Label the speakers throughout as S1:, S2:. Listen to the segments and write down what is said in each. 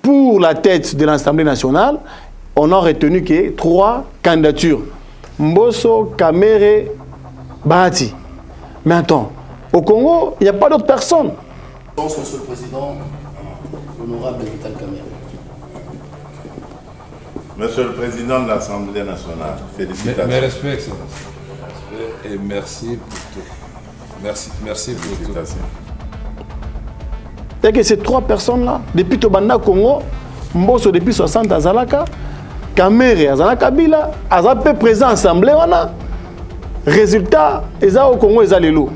S1: pour la tête de l'Assemblée nationale, on a retenu que 3 candidatures. Mbosso, Kamere, Bahati. Mais attends, au Congo, il n'y a pas d'autres personnes.
S2: Monsieur le Président, l'honorable Vital Kamere.
S3: Monsieur le Président de l'Assemblée nationale, félicitations.
S4: Mes respects, Excellence. Et merci pour tout. Merci pour tout.
S1: C'est que ces 3 personnes-là, depuis Tobanda Congo, Mbosso depuis 60 à Zalaka, Kamere à Zalaka Bila, Azapé présent à l'Assemblée. Résultat, ils au Congo, ils ont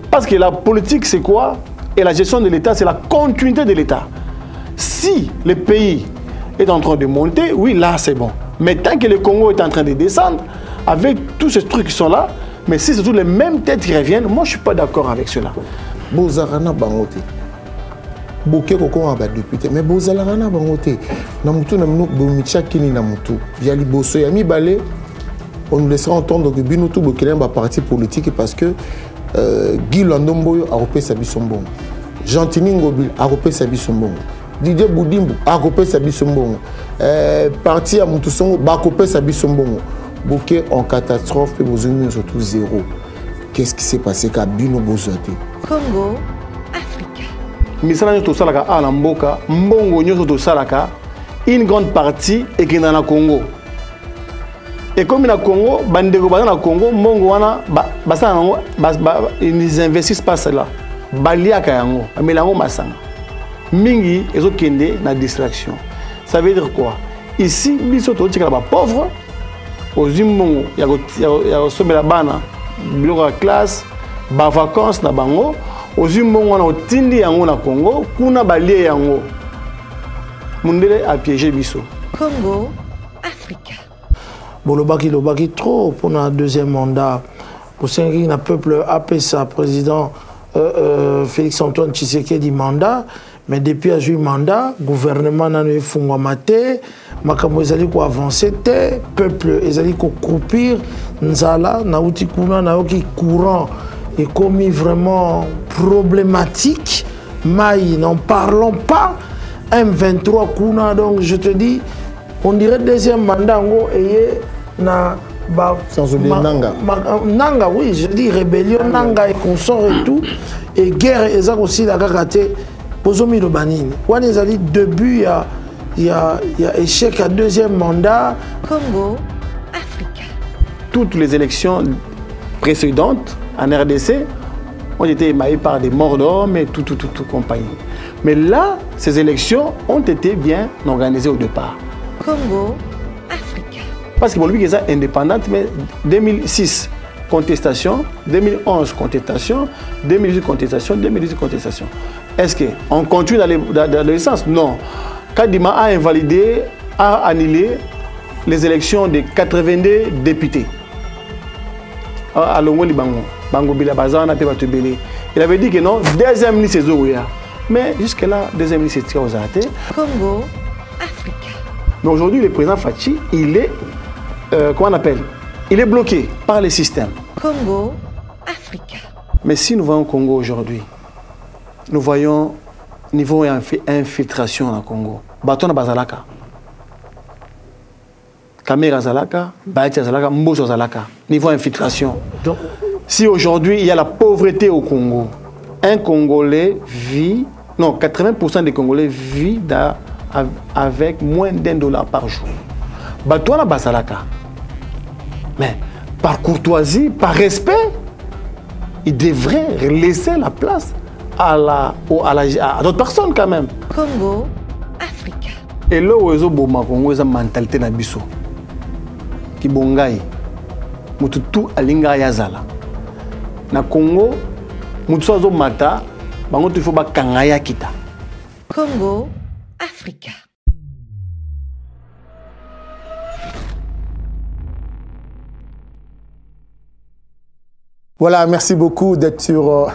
S1: parce que la politique, c'est quoi? Et la gestion de l'État, c'est la continuité de l'État. Si le pays est en train de monter, oui, là, c'est bon. Mais tant que le Congo est en train de descendre, avec tous ces trucs qui sont là, mais si c'est toutes les mêmes têtes qui reviennent, moi, je ne suis pas d'accord avec cela.
S5: Bozarana Bangote. Boké Koko a député, mais Bozarana Bangote. Namutu Namutu Bomicha Kini Namutu. Yali Bosso Yami Balé. On nous laissera entendre que Binoutou Bokelen va parti politique parce que Guy Landomboyo a repéré sa bisombon. Gentini Ngobil a repéré sa bisombon. Didier Boudimbo a repéré sa bisombon. Parti à Moutousongo a repéré sa bisombon. Boké en catastrophe et besoin surtout 0. Qu'est-ce qui s'est passé qu'à Bino Bozoté?
S6: Congo, Africa.
S1: Misala nyoto salaka a na mboka, mbongo nyoto salaka, une grande partie est qui dans le Congo. Et comme dans le Congo, bandeko dans le Congo, mbongo wana ils investissent pas cela. Baliaka yango, amelango masanga. Mingi ezo kende na distraction. Ça veut dire quoi? Ici, biso to tika ba pauvre, aux mbongo ya somela bana, biloko ya classe, ba vacances na bango. Aux mbongo na otindi yango na Congo, kuna balie yango. Mundele a piégé biso.
S6: Congo, Africa.
S7: Bolobaki trop pour un deuxième mandat. Pour un peuple APSA, président Félix-Antoine Tshisekedi mandat, mais depuis a eu mandat, gouvernement n'a eu fungwamate, makambo ezali ko avancer te, peuple ezali ko croupir, nzala na uti kuna na yoki courant et commis vraiment problématique, maï n'en parlons pas, M23 kuna, donc je te dis, on dirait deuxième mandat et na
S5: sans oublier Nanga.
S7: Nanga, oui, je dis rébellion, Nanga et consort et tout, et guerre et ça aussi la garaté, posomi le banine. Quand ils ont dit début, il y a échec à deuxième mandat.
S6: Congo, Africa.
S1: Toutes les élections précédentes en RDC ont été émaillées par des morts d'hommes et tout compagnie. Mais là, ces élections ont été bien organisées au départ.
S6: Congo, Africa.
S1: Parce que pour lui, il est indépendante, mais 2006, contestation, 2011, contestation, 2018, contestation, 2018, contestation. Est-ce qu'on continue dans le sens? Non. Kadima a invalidé, a annulé les élections de 82 députés. À Longoli Bango Bila Bazana, il avait dit que non, deuxième liste c'est Zoya. Mais jusque-là, deuxième liste c'est Ozate.
S6: Congo, Africa.
S1: Mais aujourd'hui, le président Fachi, il est, comment on appelle? Il est bloqué par les systèmes.
S6: Congo, Africa.
S1: Mais si nous voyons Congo aujourd'hui, nous voyons niveau infiltration au Congo. Batona Bazalaka. Kamera Zalaka, Baïtia Zalaka, Mboso Zalaka. Niveau infiltration. Donc, si aujourd'hui il y a la pauvreté au Congo, un Congolais vit, non, 80% des Congolais vivent avec moins d'$1 par jour. Batona Bazalaka. Mais par courtoisie, par respect, il devrait laisser la place à d'autres personnes quand même.
S6: Congo, Africa.
S1: Et là où ils ont Congo, ils ont une mentalité na biso. Qui bongai, mututu alinga yazala. Na Congo, mututu azo mata, bango tu faut ba kangaya kita.
S6: Congo, Africa.
S5: Voilà, merci beaucoup d'être sur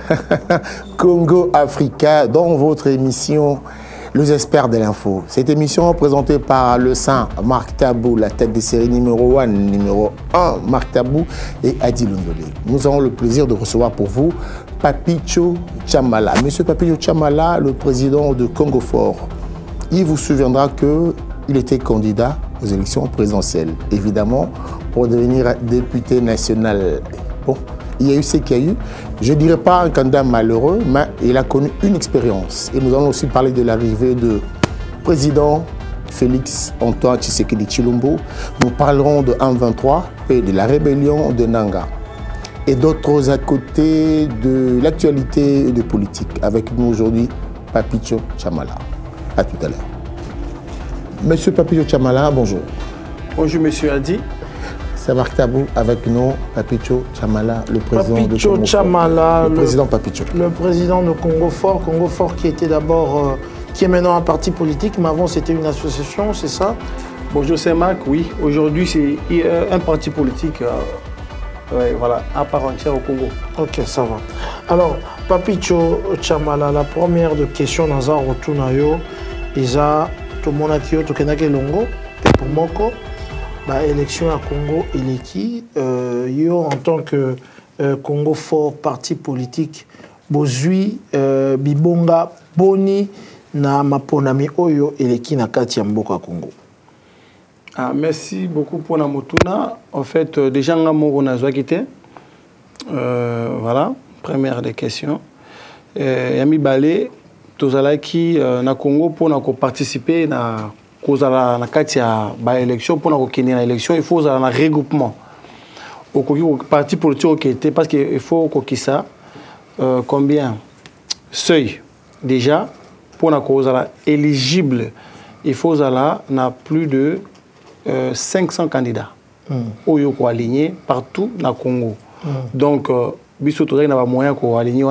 S5: Congo Africa dans votre émission Les Experts de l'Info. Cette émission présentée par le Saint Marc Tabou, la tête de série numéro 1, Marc Tabou et Adi Londolé. Nous avons le plaisir de recevoir pour vous Papicho Tchamala. Monsieur Papicho Tchamala, le président de Congo Fort. il vous souviendra qu'il était candidat aux élections présidentielles. Évidemment, pour devenir député national. Bon, il y a eu ce qu'il y a eu. Je ne dirais pas un candidat malheureux, mais il a connu une expérience. Et nous allons aussi parler de l'arrivée du président Félix Antoine Tshisekedi Tshilombo. Nous parlerons de 1-23 et de la rébellion de Nanga. Et d'autres à côté de l'actualité de politique. Avec nous aujourd'hui, Papicho Chamala. À tout à l'heure. Monsieur Papicho Chamala, bonjour.
S1: Bonjour, monsieur Adi.
S5: Samark Tabou avec nous, Papicho Chamala, le président
S7: Papicho
S5: de Congo
S7: Chamala,
S5: Fort. Le président Papicho.
S7: Le président de Congo Fort qui était d'abord, qui est maintenant un parti politique, mais avant c'était une association, c'est ça?
S1: Bonjour, c'est Marc, oui. Aujourd'hui, c'est un parti politique voilà, à part entière au Congo.
S7: Ok, ça va. Alors, Papicho Chamala, la première de question dans un retour, Isa, tout le monde a dit que Longo, et pour Moko, l'élection à Congo, il est qui yo, en tant que Congo Fort, parti politique, Bozui, Bibonga, Boni, na Maponami Oyo, il est qui na Kati Mboka Congo?
S1: Ah, merci beaucoup pour la motuna. En fait, déjà, on a quitté. Voilà, première des questions. Yami Balé, Tozalaki, na Congo, pour participer à la élection, pour l'élection, il faut un regroupement. Au parti politique qui était, parce qu'il faut qu'il ça, combien seuil déjà, pour la cause éligible, il faut n'a plus de 500 candidats qui alignés partout dans le Congo. Donc, il n'a pas moyen qu'on aligne.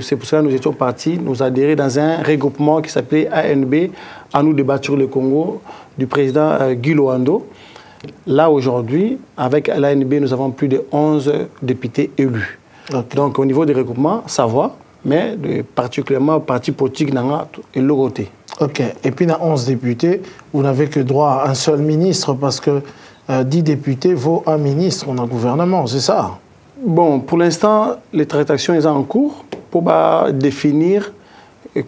S1: C'est pour ça que nous étions partis, nous adhérer dans un regroupement qui s'appelait ANB, à nous débattre le Congo, du président Guy Loando. Là, aujourd'hui, avec l'ANB, nous avons plus de 11 députés élus. Okay. Donc, au niveau des regroupements, ça va, mais particulièrement le parti politique et le côté.
S7: Ok. Et puis, dans 11 députés, vous n'avez que droit à un seul ministre parce que 10 députés vaut un ministre dans le gouvernement, c'est ça?
S1: Bon, pour l'instant, les tractations sont en cours pour définir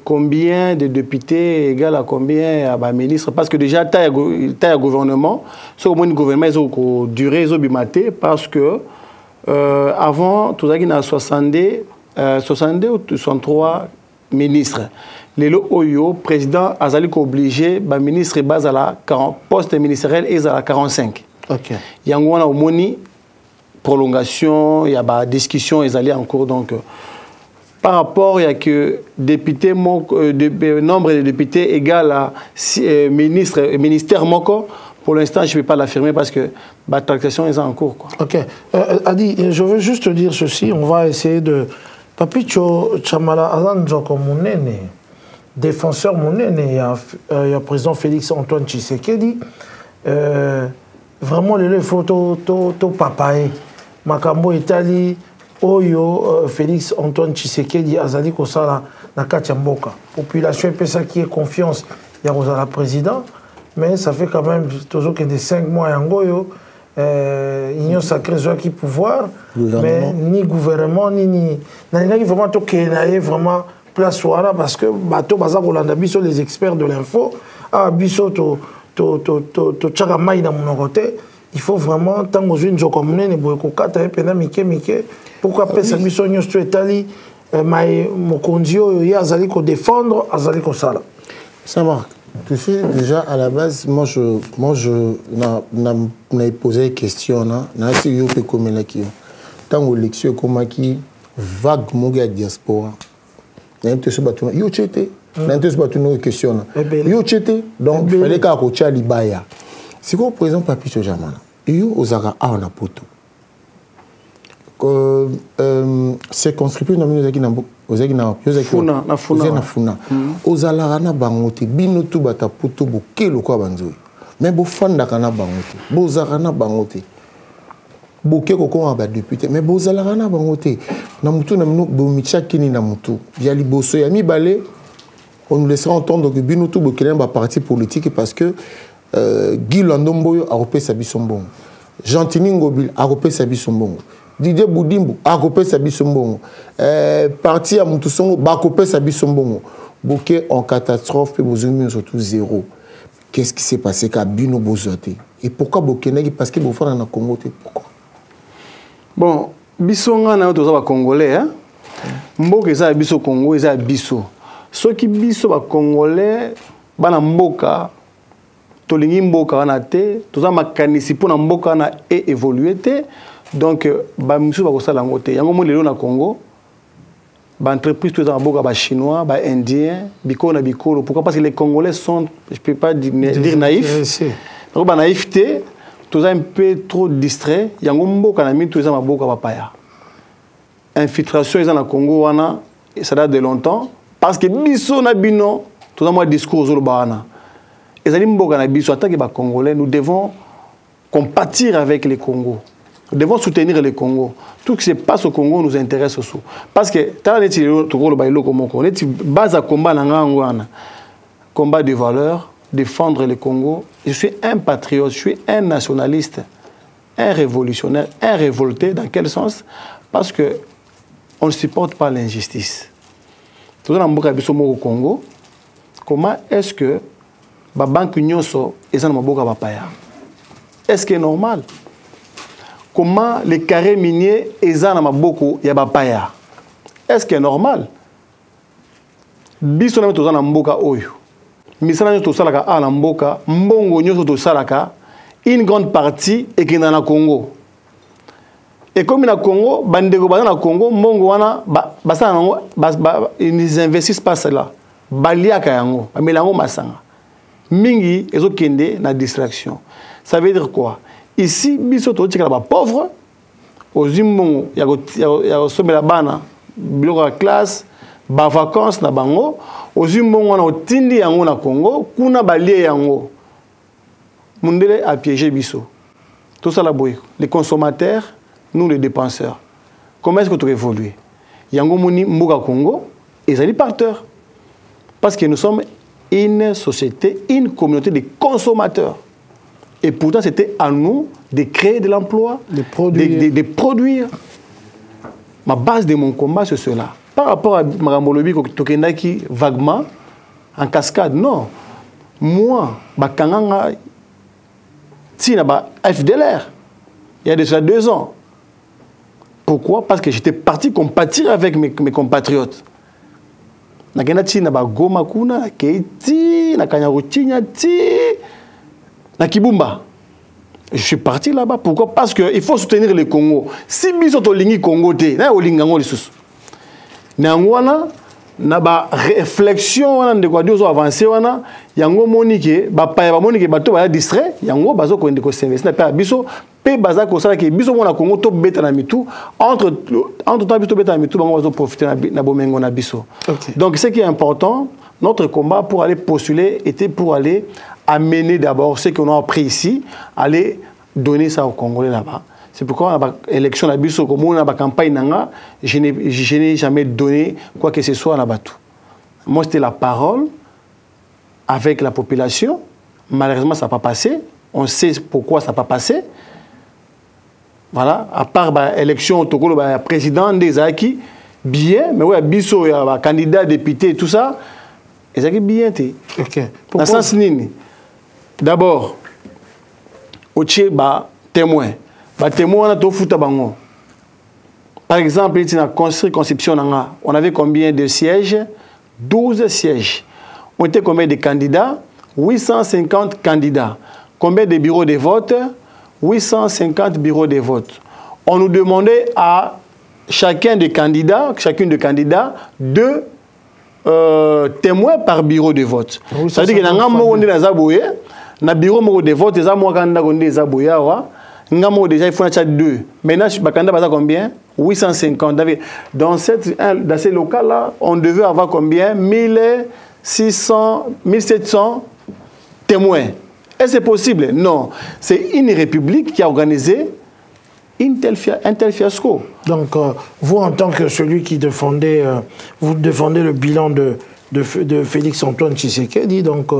S1: combien de députés égale à combien de ministres. Parce que déjà, il y a un gouvernement. Ce gouvernement, il a duré, parce que avant, tout ça, il y a 62 ou 63 ministres. Le Oyo, président, a obligé, le ministre base à la poste ministériel et à la 45.
S7: Ok.
S1: Il y a un prolongation, il y a des discussions, ils allaient en cours. Donc, par rapport, il y a que députés, nombre de députés égal à ministère Moko. Pour l'instant, je ne vais pas l'affirmer parce que la tractation est en cours. Quoi.
S7: Ok. Adi, je veux juste te dire ceci. On va essayer de... Papicho Chamala, Alanzoko Mounene, défenseur Mounene, il y a le président Félix Antoine Tshisekedi. Vraiment, il faut tout papaye. Makambo Italie, Oyo, Félix Antoine Tshisekedi, Azali Kosala, Nakati Mboka. Population ça qui est confiance, il y a la président, mais ça fait quand même toujours que des 5 mois en Goyo, union sacrée qui pouvoir, mais ni gouvernement, ni. Vraiment, tout vraiment place là parce que bateau Bazar Rolanda Bisso, les experts de l'info, ah Bisso, il faut vraiment, tant que je comme pourquoi pas ça mission nous Italie mais mon condio il azali ko défendre azali ko sala
S5: ça marque tu sais déjà à la base moi je n'a posé une question na si yo pe comme là qui tant élection comme qui vague mon gars diaspora n'a pas se battre yo chete n'a pas se battre une question yo chete donc fallait ka ko chali baya si quoi par exemple Papicho Chamala yo ozaka a na poto c'est conscrit na mino zaki na ozaki na funa ozala na bangote bino tu bata poto bokelo kwa banzoi mais bo fanda kana bangote bozaka na bangote boke ko ba député mais bozala na bangote na mutu na mino bo michakini na mutu ya liboso ya mibale on nous laissera entendre que bino tu bokelen ba parti politique parce que Guy Landomboyo a repé sa bisombongo. Gentini Ngobil a repé sa bisombongo. Didier Boudimbo a repé sa bisombongo. Parti à Moutousongo a repé sa bisombongo. Boké en catastrophe, puis vous surtout zéro. Qu'est-ce qui s'est passé qu'à Bino Bozoté? Et pourquoi Boké Negi? Parce que vous faites en Congo. Pourquoi?
S1: Bon, Bissonga na tous les Congolais, hein? Mboka eza biso Congo eza biso. Ceux qui biso ba Congolais, bana mboka, tolingi mboka wana te, toza makanisi pona mboka na évoluer te. Donc ba misu ba kosala ngote. Yango mo lelo na Congo, ba entreprise tous mboka ba chinois, ba indien, biko na bikolo. Pourquoi? Parce que les Congolais sont, je peux pas dire naïfs. Donc ba naïveté, tous un peu trop distrait. Yango mboka na mi tous ma mboka ba paya. Infiltration dans le Congo, ça date de longtemps. Parce que biso na bino, tout ça moi discours sur le bana. Et ça dit mboka na biso, en tant que Congolais, nous devons compatir avec les Congos. Nous devons soutenir les Congos. Tout ce qui se passe au Congo nous intéresse aussi. Parce que tant que base à combat combat de valeurs, défendre le Congo. Je suis un patriote, je suis un nationaliste, un révolutionnaire, un révolté. Dans quel sens? Parce que on ne supporte pas l'injustice. Tout dans le au Congo, comment est-ce que la banque Nyonso est dans le paya? Est-ce que c'est normal? Comment les carrés miniers sont dans le paya? Est-ce que c'est normal? Biso na tozana mboka oyo. Misala nyo tosalaka a na mboka, mbongo nyo tosalaka, une grande partie est dans le Congo. Et comme na Congo, bandeko baza na Congo, mbongo wana ils investissent pas cela. Baliaka yango, bamelango masanga. Mingi ezokende na distraction. Ça veut dire quoi? Ici biso to tika ba pauvre, ozimbongo ya somela bana, biloko ya classe, ba vacances na bango, ozimbongo na otindi yango na Congo, kuna balie yango. Mundele a piégé biso. Tout ça la boye. Les consommateurs, nous les dépenseurs. Comment est-ce que tu évolues? Yango moni mboka Congo, ils allaient parteur. Parce que nous sommes une société, une communauté de consommateurs. Et pourtant, c'était à nous de créer de l'emploi, de produire. Ma base de mon combat, c'est cela. Par rapport à Marambolobi, qui vaguement, en cascade, non. Moi, Bakanganga, Tina, FDLR, il y a déjà 2 ans. Pourquoi? Parce que j'étais parti compatir avec mes compatriotes. Na Goma kuna, na Keiti, na Kanyaruchinya, na Kibumba. Je suis parti là-bas. Pourquoi? Parce qu'il faut soutenir le Congo. Si biso to lingi Congo te, na olingango lisusu. Na ngwana na ba réflexion wana ndeko dio zo avancer wana, yango monike, ba pa ba monike bato ba distrait, yango bazo ko ndeko service na pa biso pe baza ko sala ke biso mona Congo to beta na mitu entre temps biso beta na mitu bango bazo profiter na bomengo na biso. Okay. Donc ce qui est important, notre combat pour aller postuler était pour aller amener d'abord ce qu'on a appris ici, aller donner ça aux Congolais là-bas. C'est pourquoi l'élection de la Bisso, comme on a la campagne, je n'ai jamais donné quoi que ce soit à la Batou. Moi, c'était la parole avec la population. Malheureusement, ça n'a pas passé. On sait pourquoi ça n'a pas passé. Voilà. À part l'élection, le président des Aki, bien, mais ouais, Bisso, il y a candidat, député, tout ça. Ils ont bien été. Ok. Dans le sens d'abord, au Tchéba, témoin. Par exemple, dans la circonscription, on avait combien de sièges? 12 sièges. On était combien de candidats? 850 candidats. Combien de bureaux de vote? 850 bureaux de vote. On nous demandait à chacune des candidats 2 témoins par bureau de vote. Ça veut dire que dans le bureau de vote, déjà, il faut en 2. Maintenant, il combien? 850. Dans ces locaux-là, on devait avoir combien? 1600, 1700 témoins. Est-ce que c'est possible? Non. C'est une république qui a organisé un tel fiasco. Donc,
S7: vous, en tant que celui qui défendait, vous défendez le bilan de Félix Antoine Tshisekedi, donc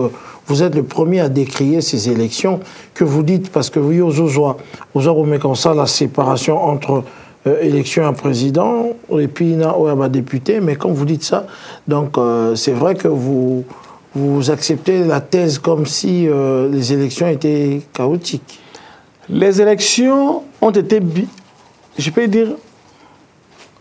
S7: vous êtes le premier à décrier ces élections que vous dites, parce que oui, vous avez comme ça la séparation entre élection à président, et puis il y a député, mais quand vous dites ça, donc c'est vrai que vous acceptez la thèse comme si les élections étaient chaotiques.
S1: Les élections ont été, je peux dire,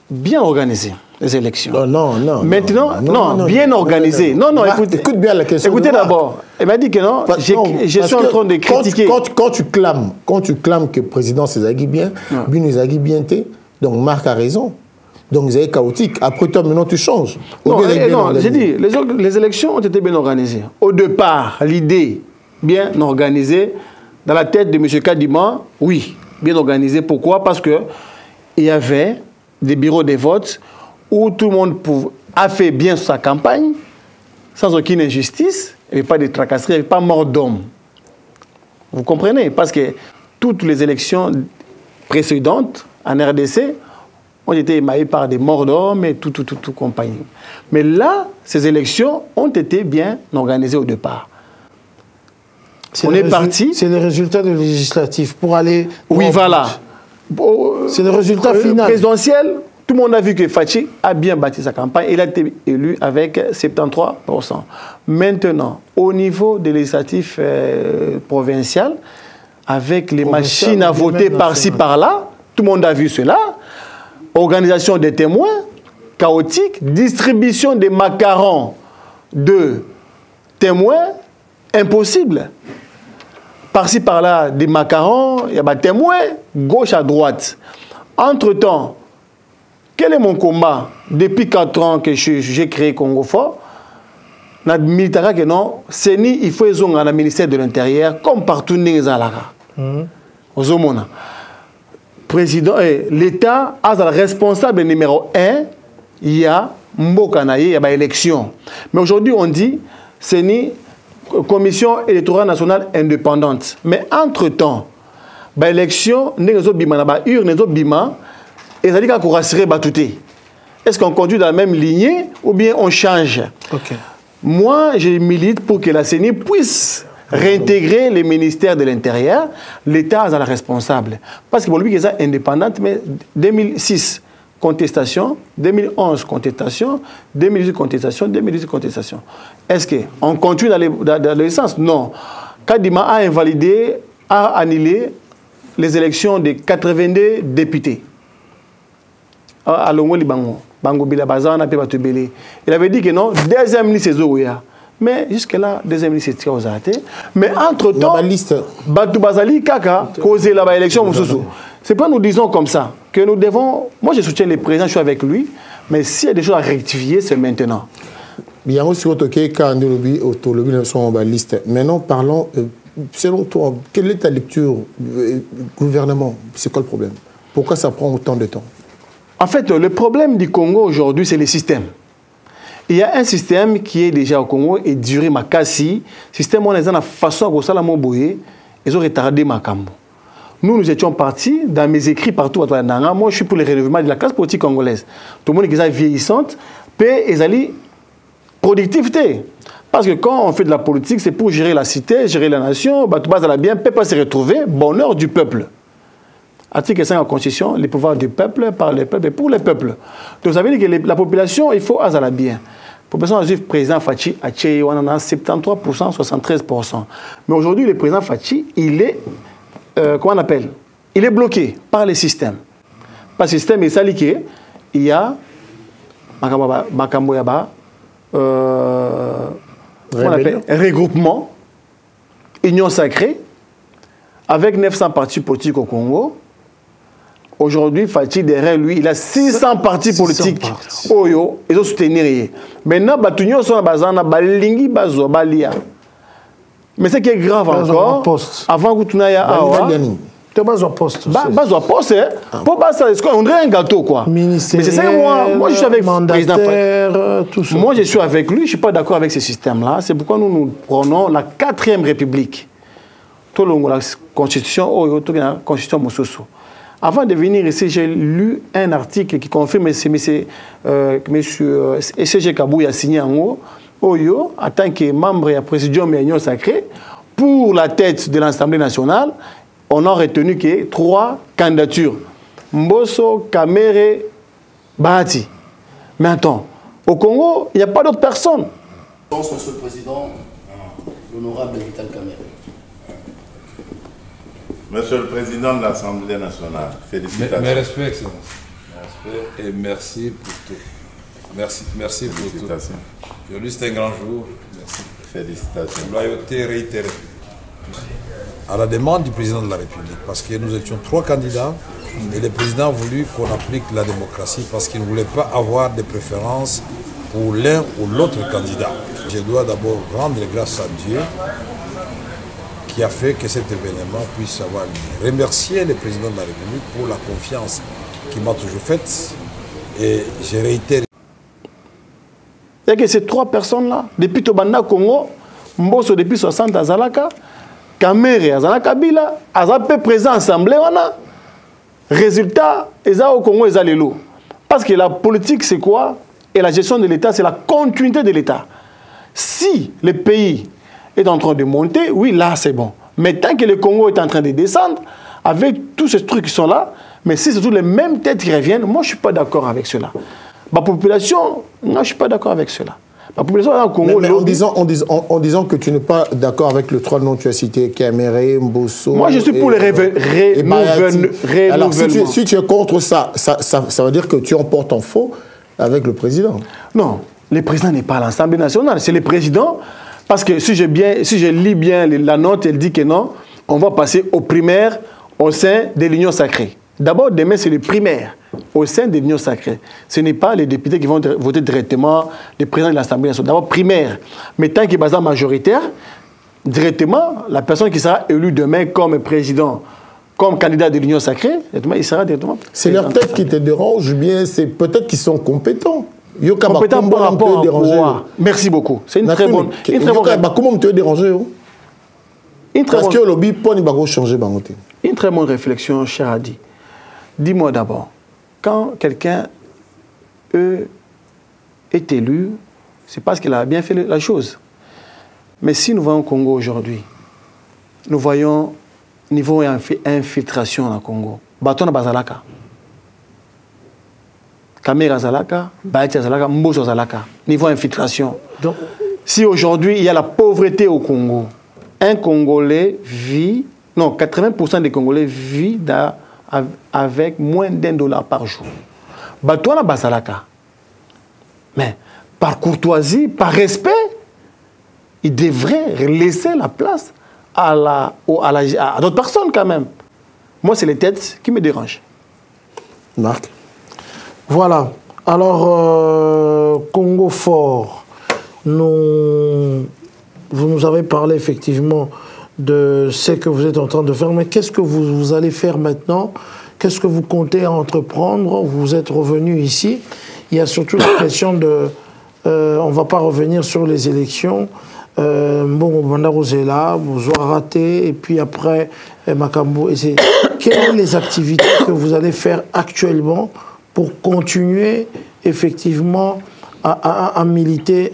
S1: bien organisées. Les élections.
S5: Non.
S1: Maintenant, non, bien organisées. Non,
S5: écoute bien la question.
S1: Écoutez d'abord. Elle m'a dit que non, je suis en train de critiquer.
S5: Quand tu clames que le président Césagui bien, donc Marc a raison. Donc vous avez chaotique. Après toi, maintenant tu changes.
S1: Non, j'ai dit, les élections ont été bien organisées. Au départ, l'idée bien organisée, dans la tête de M. Kadima, oui, bien organisée. Pourquoi? Parce qu'il y avait des bureaux de vote où tout le monde a fait bien sa campagne, sans aucune injustice, il n'y avait pas de tracasserie, il n'y avait pas mort d'homme. Vous comprenez? Parce que toutes les élections précédentes en RDC ont été émaillées par des morts d'hommes et tout compagnie. Mais là, ces élections ont été bien organisées au départ. On est parti.
S7: C'est le résultat de législatif pour aller...
S1: Oui, voilà.
S7: C'est le résultat final.
S1: Présidentiel, tout le monde a vu que Fachi a bien bâti sa campagne. Il a été élu avec 73%. Maintenant, au niveau des législatifs provincial, avec les machines à voter par-ci, par-là, tout le monde a vu cela. Organisation des témoins, chaotique, distribution des macarons de témoins, impossible. Par-ci, par-là, des macarons, il y a des témoins, gauche à droite. Entre-temps, quel est mon combat? Depuis 4 ans que j'ai créé Congo Fort, militaire que non, CENI, il faut les dans le ministère de l'Intérieur, comme partout dans les Alara. Président, l'État a le responsable numéro 1, il y a Mbokanaye, il y a l'élection. Mais aujourd'hui, on dit CENI, Commission électorale nationale indépendante. Mais entre-temps, l'élection, est-ce qu'on conduit dans la même lignée ou bien on change? Moi, je milite pour que la CENI puisse réintégrer les ministères de l'Intérieur. L'État est le responsable. Parce que pour lui, il est indépendante, mais 2006, contestation, 2011, contestation, 2018, contestation, 2018, contestation. Est-ce qu'on continue dans le sens? Non. Kadima a invalidé, a annulé les élections de 82 députés. Il avait dit que non, deuxième liste c'est Zoya. Mais jusque-là, deuxième liste c'est Tiaozate. Mais entre-temps, Batu Bazali Kaka, causé la élection. C'est pas nous disons comme ça que nous devons. Moi, je soutiens le président, je suis avec lui. Mais s'il y a des choses à rectifier, c'est maintenant.
S5: Maintenant, parlons. Selon toi, quelle est ta lecture gouvernement? C'est quoi le problème? Pourquoi ça prend autant de temps?
S1: En fait, le problème du Congo aujourd'hui, c'est le système. Il y a un système qui est déjà au Congo et duré ma cassi. Système où on est dans la façon dont ça ils ont retardé ma cambo. Nous étions partis dans mes écrits partout. Moi, je suis pour le relèvement de la classe politique congolaise. Tout le monde est vieillissante, paix et productivité. Parce que quand on fait de la politique, c'est pour gérer la cité, gérer la nation, tout le bien, le peuple se retrouver, bonheur du peuple. Article 5 de la Constitution, les pouvoirs du peuple, par le peuple et pour le peuple. Donc ça veut dire que la population, il faut azala bien. La population juive, président Fachi, on en a 73%, 73%. Mais aujourd'hui, le président Fachi, il est, comment on appelle? Il est bloqué par les systèmes. Par le système, il s'allie il y a Makambo Yaba, regroupement, union sacrée, avec 900 partis politiques au Congo. Aujourd'hui, Fachi, derrière lui, il a 600 partis politiques. Oyo, ils ont soutenu. Maintenant, Batunyo sont bazana, balingi bazo, balia. Mais ce qui est grave encore, avant que tu n'aies awa,
S7: tu as besoin de poste.
S1: Bazo poste, pour ça, on dirait un gâteau quoi. Mais c'est ça que moi je suis avec le président Fachi. Moi je suis avec lui, je ne suis pas d'accord avec ce système-là. C'est pourquoi nous prenons la 4e République. Tout la Constitution, la Constitution Moussousou. Avant de venir ici, j'ai lu un article qui confirme que M. S.G. Kabou a signé en haut, en tant que membre et président de l'Union sacrée, pour la tête de l'Assemblée nationale, on a retenu que 3 candidatures. Mbosso, Kamere, Bahati. Mais attends, au Congo, il n'y a pas d'autres personnes.
S2: Monsieur le Président, l'honorable Vital Kamere.
S3: Monsieur le Président de l'Assemblée nationale, félicitations.
S4: Mes respects, Excellence. Mes respects et merci pour tout. Merci pour tout. Aujourd'hui, c'est un grand jour. Merci.
S3: Félicitations.
S4: Loyauté réitérée.
S8: À la demande du président de la République, parce que nous étions 3 candidats et le président a voulu qu'on applique la démocratie parce qu'il ne voulait pas avoir de préférence pour l'un ou l'autre candidat. Je dois d'abord rendre grâce à Dieu qui a fait que cet événement puisse avoir lieu. Remercier le président de la République pour la confiance qu'il m'a toujours faite et je réitère.
S1: Il y a que ces 3 personnes-là, depuis Tobanda Congo, Mbosso depuis 60 à Zalaka, Kamere à Zalaka Bila, Azapé présent à l'Assemblée, résultat, ils au Congo, ils allaient l'eau. Parce que la politique, c'est quoi? Et la gestion de l'État, c'est la continuité de l'État. Si le pays est en train de monter, oui, là, c'est bon. Mais tant que le Congo est en train de descendre, avec tous ces trucs qui sont là, mais si c'est tous les mêmes têtes qui reviennent, moi, je ne suis pas d'accord avec cela. Ma population, non, je ne suis pas d'accord avec cela. La population au Congo...
S5: Mais en disant que tu n'es pas d'accord avec le 3 noms que tu as cités, Kamere, Mbosso...
S1: Moi, je suis pour les renouvellements.
S5: Alors, si tu es contre ça, ça veut dire que tu emportes en faux avec le président. Non,
S1: le président n'est pas à l'Assemblée nationale, c'est le président. Parce que si je lis bien la note, elle dit que non, on va passer aux primaires au sein de l'Union sacrée. D'abord, demain, c'est les primaires au sein de l'Union sacrée. Ce n'est pas les députés qui vont voter directement les présidents de l'Assemblée nationale. D'abord, primaire. Mais tant qu'il est majoritaire, directement, la personne qui sera élue demain comme président, comme candidat de l'Union sacrée, il sera directement...
S5: C'est leur tête qui te dérange, bien c'est peut-être qu'ils sont compétents.
S1: Compétent par rapport à quoi? Merci beaucoup. C'est une très bonne...
S5: Comment te déranger? Parce que le lobby peut changer.
S1: Une très bonne réflexion, cher Adi. Dis-moi d'abord, quand quelqu'un est élu, c'est parce qu'il a bien fait la chose. Mais si nous voyons au Congo aujourd'hui, nous voyons niveau infiltration au Congo. Batona Bazalaka. Kamera Zalaka, Bahati Zalaka, Mbosso Zalaka. Niveau infiltration. Donc, si aujourd'hui il y a la pauvreté au Congo, un Congolais vit, non, 80% des Congolais vivent avec moins d'$1 par jour. Batona Bazalaka. Mais par courtoisie, par respect, il devrait laisser la place à d'autres personnes quand même. Moi, c'est les têtes qui me dérangent.
S5: Marc.
S7: Voilà. Alors, Congo fort, vous nous avez parlé effectivement de ce que vous êtes en train de faire, mais qu'est-ce que vous allez faire maintenant? Qu'est-ce que vous comptez entreprendre? Vous êtes revenu ici. Il y a surtout la question de... on ne va pas revenir sur les élections. Bon, Bandarozela, vous aurez raté, et puis après, Makambo. Quelles sont les activités que vous allez faire actuellement pour continuer effectivement à militer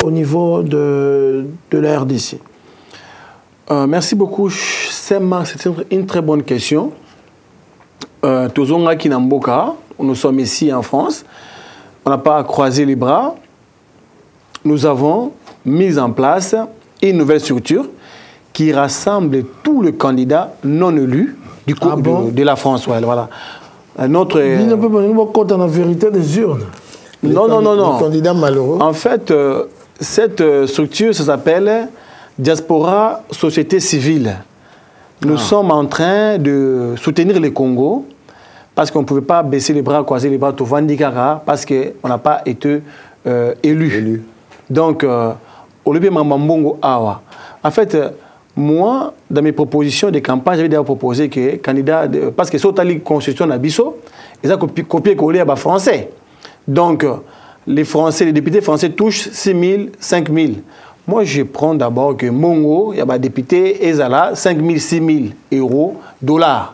S7: au niveau de la RDC?
S1: Merci beaucoup, Sema. C'est une très bonne question. Tozonga Kinamboka, nous sommes ici en France. On n'a pas croisé les bras. Nous avons mis en place une nouvelle structure qui rassemble tous les candidats non élus de la France. Ouais, voilà. Notre...
S7: Il ne peut pas nous compte en la vérité des urnes.
S1: Non.
S5: Les candidats malheureux.
S1: En fait, cette structure, ça s'appelle Diaspora Société Civile. Nous sommes en train de soutenir le Congo parce qu'on ne pouvait pas baisser les bras, croiser les bras, tout Vandikara, parce qu'on n'a pas été élu. Donc, Olivier Mambongo Awa. En fait, moi, dans mes propositions de campagne, j'avais déjà proposé que candidat, parce que sur la constitution d'Abisso, ils ont copié-collé à français. Donc, les Français, les députés français touchent 6 000, 5 000. Moi, je prends d'abord que Mongo, il y a des députés, ils ont 5 000, 6 000 euros, dollars.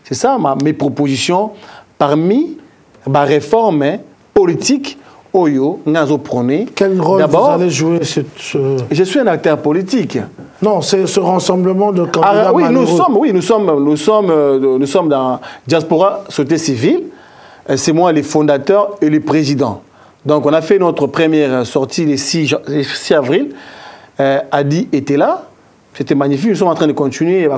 S1: C'est ça mes propositions parmi les réformes politiques.
S7: Quel rôle vous allez jouer
S1: Je suis un acteur politique.
S7: Non, c'est ce rassemblement de candidats
S1: oui,
S7: malheureux.
S1: nous sommes dans Diaspora Société Civile. C'est moi les fondateurs et les présidents. Donc on a fait notre première sortie le 6 avril. Adi était là. C'était magnifique. Nous sommes en train de continuer. Vous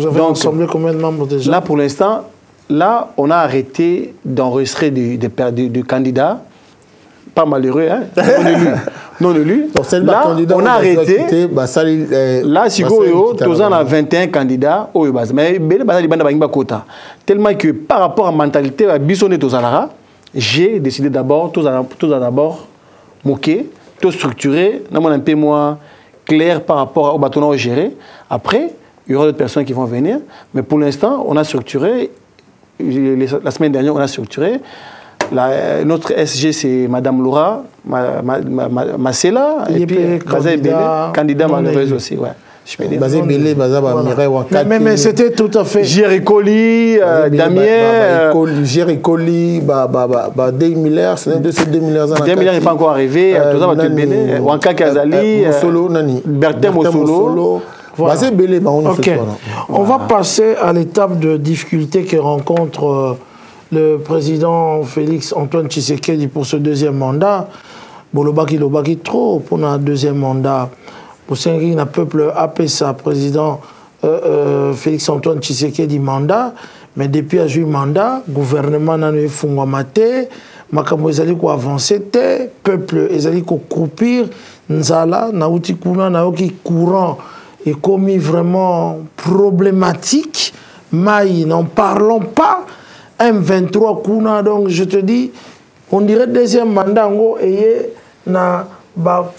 S7: avez rassemblé combien de membres déjà?
S1: Là, pour l'instant, on a arrêté d'enregistrer des candidats. Pas malheureux, hein? Non élus. Là, on a arrêté. Là, si vous avez 21 candidats, tellement que par rapport à la mentalité, j'ai décidé d'abord, tout d'abord, moquer, tout structurer, un peu moins clair par rapport au bâton géré. Après, il y aura d'autres personnes qui vont venir. Mais pour l'instant, on a structuré. La semaine dernière, on a structuré. Notre SG, c'est Madame Laura Masela. Et puis, candidat malheureuse aussi. Ouais.
S7: Mais c'était tout à fait.
S1: Jerry Colli, Damien.
S5: Jerry Colli, Dave Miller, c'est de ces 2 Miller.
S1: Dave Miller n'est pas encore arrivé. Tout ça va être Béné. Wanka Kazali, Bertin Mossolo.
S7: Voilà. Okay. On va passer à l'étape de difficulté que rencontre le président Félix Antoine Tshisekedi pour ce deuxième mandat. Bolobaki trop pour un deuxième mandat. Pour un peuple appelé ça président Félix Antoine Tshisekedi mandat. Mais depuis a joué mandat, gouvernement n'a eu fungwamate, makambo ezali ko avancer te, peuple ezali ko croupir, nzala na uti kuna na oki courant est commis vraiment problématique. Maï, n'en parlons pas. M23 Kuna, donc je te dis, on dirait deuxième mandat, et na Nanga,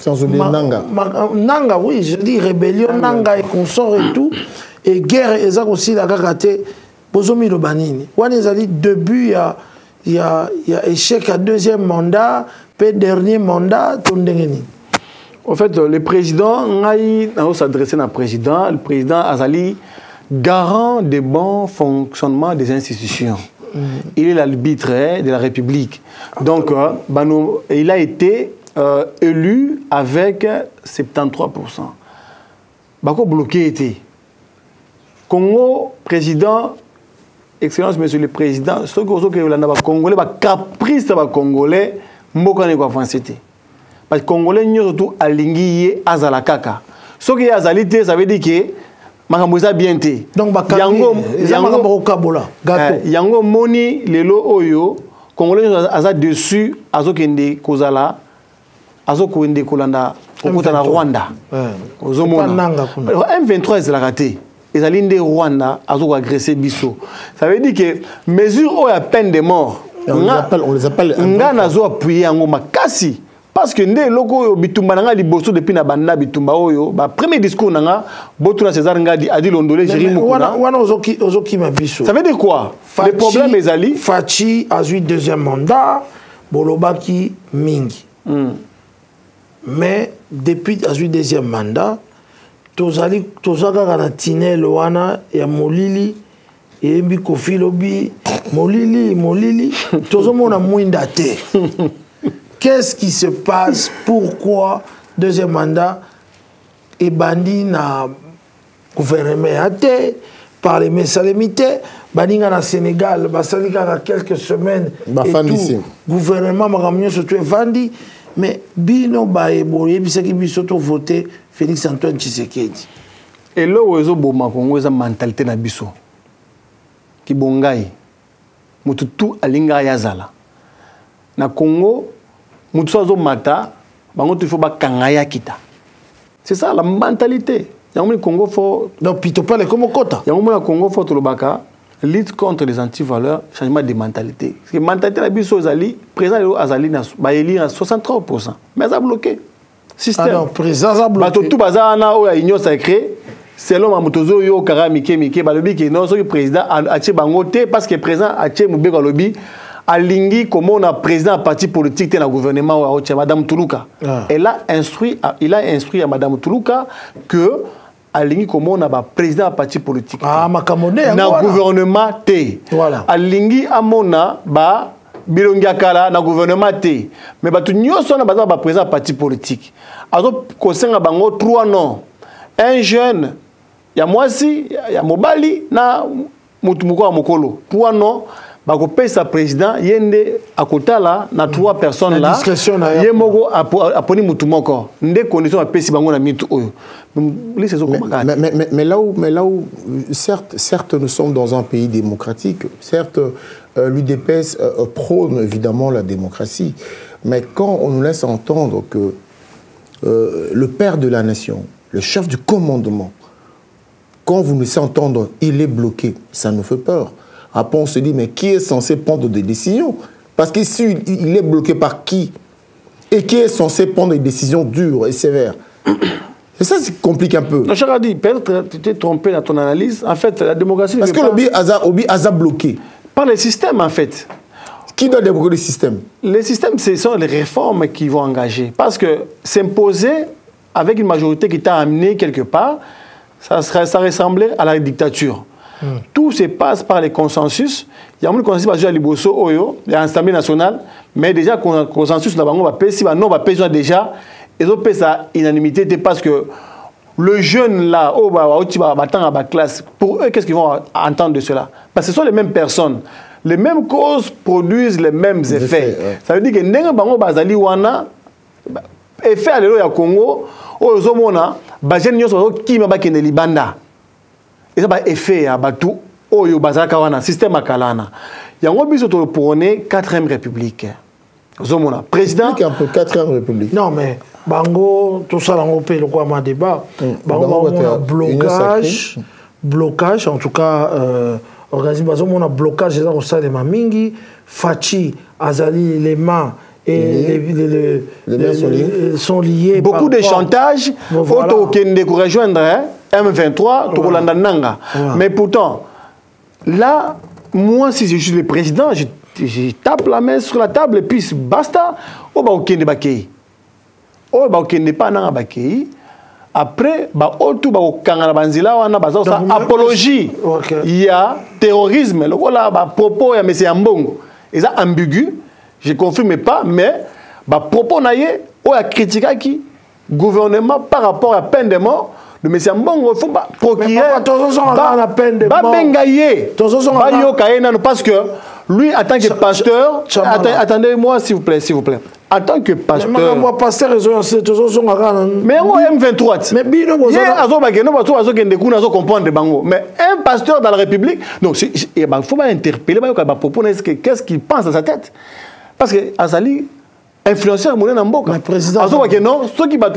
S7: oui, je dis rébellion, Nanga et consort et tout, et guerre, et ça aussi la gagate, Bozomi Lobanini. On est allé début, il y a échec à deuxième mandat, puis dernier mandat, Tondengeni.
S1: En fait, le président, on s'adressait à le président Azali, garant des bons fonctionnements des institutions. Il est l'arbitre de la République. Donc, il a été élu avec 73%. Bako bloqué était. Congo, président, Excellence, Monsieur le Président, ce que les Congolais, les caprices des Congolais, Mbokane ko avancé. Parce que les Congolais sont surtout alignés à Zalakaka. Ce qui est Azalité, ça veut dire que Makamouza bien té.
S7: Donc,
S1: Yango Moni, Lelo Oyo, Congolais sont dessus, Azo Kende Kozala, Azo Kende Kolanda, Okutana Rwanda. M23 est la raté. Les alliés de Rwanda ont agressé Bisso. Ça veut dire que mesure où il y a peine de mort,
S5: on les appelle.
S1: On a appuyé en Makasi. Parce que les locaux bitumba nanga liboso depuis na banda bitumba oyo ba premier discours nanga Botuna César ngadi a dit Londolé Jérémy Mukuna. Ça veut dire quoi? Le problème est ali
S7: Fachi a eu deuxième mandat, Bolobaki mingi. Mais depuis a eu deuxième mandat, tozali tozaka na tinel wana ya Molili et mbi Kofi Lobi Molili tozomona mwinda te. Qu'est-ce qui se passe? Pourquoi deuxième mandat et bandi na gouvernement athée par les Messalemités, bandi na Sénégal, basali ka quelques semaines et tout gouvernement makamio surtout vandi, mais bino bae boye bisaki biso to voter Félix Antoine Tshisekedi.
S1: Et là où ezo boma Congo eza mentalité na biso ki bongai mutu tout alinga yazala na Congo. Moutouazo mata, il faut bakangaya kita. C'est ça la mentalité. Yangomoni Congo faut.
S7: Donc pito pas les comme kota.
S1: Yangomoni Congo faut tout le baka lutte contre les antivaleurs, changement de mentalité. Parce que mentalité la biso azali, président azali na ba élire à 63%. Mais ça bloqué. Système.
S7: Ah non, président a bloqué.
S1: Ba tout bazana o ya union sacrée. Selon Mamutozo yo kara mike ba lobi que non ce président a tché bangote parce que président a tché mubeko lobi Alingi, comment on a président un parti politique dans le gouvernement, Mme Toulouka. Il a instruit à Mme Toulouka que Alingi, comment on a président un parti politique.
S7: Ah, ma camone.
S1: Dans le gouvernement, voilà. Alingi, Amona, bilongiakala na gouvernement te mais batu nyonso na baza ba président parti politique azo kosenga bango 3 noms un jeune ya mwasi ya mobali na mutu moko mokolo 3 noms bako pesa président yende akotala na 3 personnes là yemoko aponi mutu moko nde condition apesi bango na mitu oyo
S5: mais là où certes nous sommes dans un pays démocratique, certes l'UDPS prône évidemment la démocratie, mais quand on nous laisse entendre que le père de la nation, le chef du commandement, quand vous nous laissez entendre il est bloqué, ça nous fait peur. Après on se dit mais qui est censé prendre des décisions? Parce qu'ici il est bloqué par qui? Et qui est censé prendre des décisions dures et sévères? Et ça, c'est compliqué un peu.
S1: Non, je dit, peut-être tu t'es trompé dans ton analyse. En fait, la démocratie...
S5: Parce que l'Obi a bloqué.
S1: Par les systèmes, en fait.
S5: Qui doit débloquer les systèmes?
S1: Les systèmes, ce sont les réformes qui vont engager. Parce que s'imposer avec une majorité qui t'a amené quelque part, ça ressemblait à la dictature. Tout se passe par les consensus. Il y a un consensus à Liboso, Oyo, il y a l'Assemblée nationale, mais déjà, le consensus, on va payer, non, on va payer déjà. Et donc, ça unanimité parce que le jeune là, classe, pour eux, qu'est-ce qu'ils vont entendre de cela? Parce que ce sont les mêmes personnes. Les mêmes causes produisent les mêmes effets. Ouais. Ça veut dire que Nenga Bango Bazali Wana, effet à l'élo Congo, aux homona, Bajen Nyoso, qui m'a baké ne Libanda. Et ça va effet à Batou, Oyo Bazaka Wana, système à Kalana. Il y a un objet pour la 4e République. Zomona, président.
S5: Un peu 4e République.
S7: Non, mais. Bango, tout ça, on peut le débat. Bango, on a blocage, en tout cas, organisation, on a blocage, c'est ça, de Mamingi, Fachi, Azali, les mains et les sont liés.
S1: Beaucoup de chantage, auto qui ne rejoindre M23, Tokolanda Nanga. Mais pourtant, là, moi, si je suis le président, je tape la main sur la table et puis basta, au bas au Kende Bakei. Oh, bah, ok, n'est pas dans Bakei. Après, bah, tout bah, au Kangana Banzila, on a besoin de apologie. Il y a terrorisme. Le voilà, bah, propos, il y a M. Mbongo. Et ça, ambigu, je ne confirme pas, mais, bah, propos, il y a critiqué qui gouvernement par rapport à peine de mort de M. Mbongo. Il faut pas procurer.
S7: La peine de mort.
S1: Parce que lui, en tant que pasteur, attendez-moi, s'il vous plaît, s'il vous plaît. En tant que pasteur. Mais
S7: moi, pasteur,
S1: mais moi, M23. Mais un pasteur dans la République, donc il faut interpeller, qu'est-ce qu'il pense dans sa tête. Parce que Azali, influenceur,
S7: le président.
S1: Ceux qui battent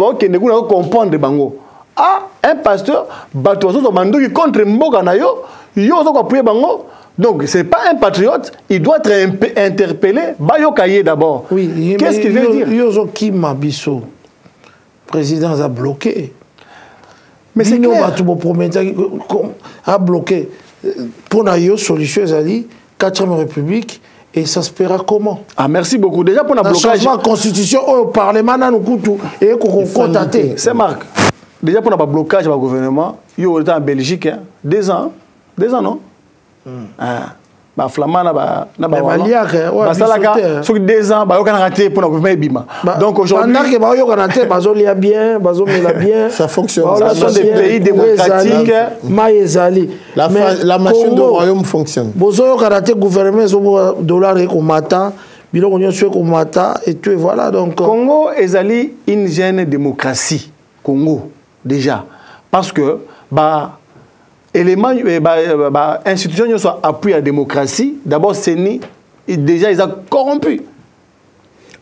S1: comprendre de Bango. Ah, un pasteur, qui contre Mboga Nayo, il appuyer Bango. Donc, ce n'est pas un patriote, il doit être interpellé. Bayokaye d'abord.
S7: Oui, qu'est-ce qu'il veut dire? Yozo Kimabiso, président a bloqué.
S1: Mais c'est clair.
S7: A bloqué. Pour la solution, 4e République, et ça se paiera comment?
S1: Ah, merci beaucoup. Déjà pour la blocage.
S7: Changement de constitution, au Parlement, et qu'on contacte.
S1: C'est Marc. Déjà pour le blocage du gouvernement, il y a eu en Belgique 2 ans. 2 ans, non? Ba flamand na ba salaka sur 2 ans ba yokana raté pour le bima. Donc aujourd'hui
S7: pendant que ba yokana raté bazo lia bien bazo mela bien
S5: ça fonctionne.
S1: Ce sont des pays démocratiques.
S5: La machine du royaume fonctionne.
S7: Bozo yokana raté gouvernement zo dollar et komata biloko nyonso komata et tout voilà donc
S1: Congo ezali une jeune démocratie Congo déjà parce que ba élément, institution soit appui à la démocratie, d'abord c'est déjà ils ont corrompu.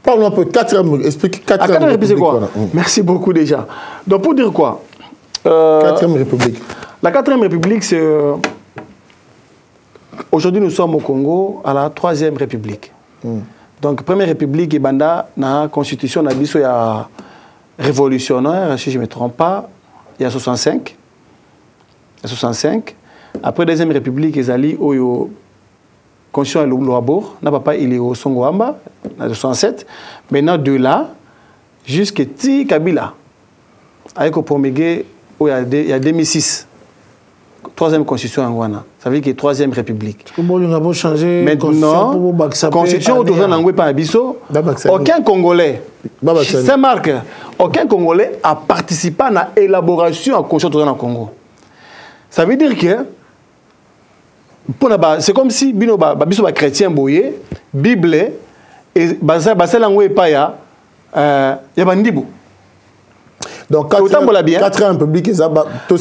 S5: Parlons un peu, 4e, explique 4e République.
S1: Quoi merci beaucoup déjà. Donc pour dire quoi
S5: 4e République.
S1: La 4e République, c'est... aujourd'hui nous sommes au Congo à la 3e République. Donc 1re République, Banda, la constitution, il y a révolutionnaire, si je ne me trompe pas, il y a 65. 65. Après la 2e République, ils allaient au Constitution de Louabor. Papa, il est au Songoamba, en 67. Maintenant, de là, jusqu'à Kabila. Avec au premier, il y a 2006. troisième constitution en Ghana. Ça veut dire que troisième république.
S7: Maintenant,
S1: constitution aucun Congolais, Saint-Marc, aucun Congolais a participé à l'élaboration de la constitution au Congo. Ça veut dire que c'est comme si bino ba chrétien boye Bible et basa langue paya ya bandibu.
S5: Donc, 4 républiques, ça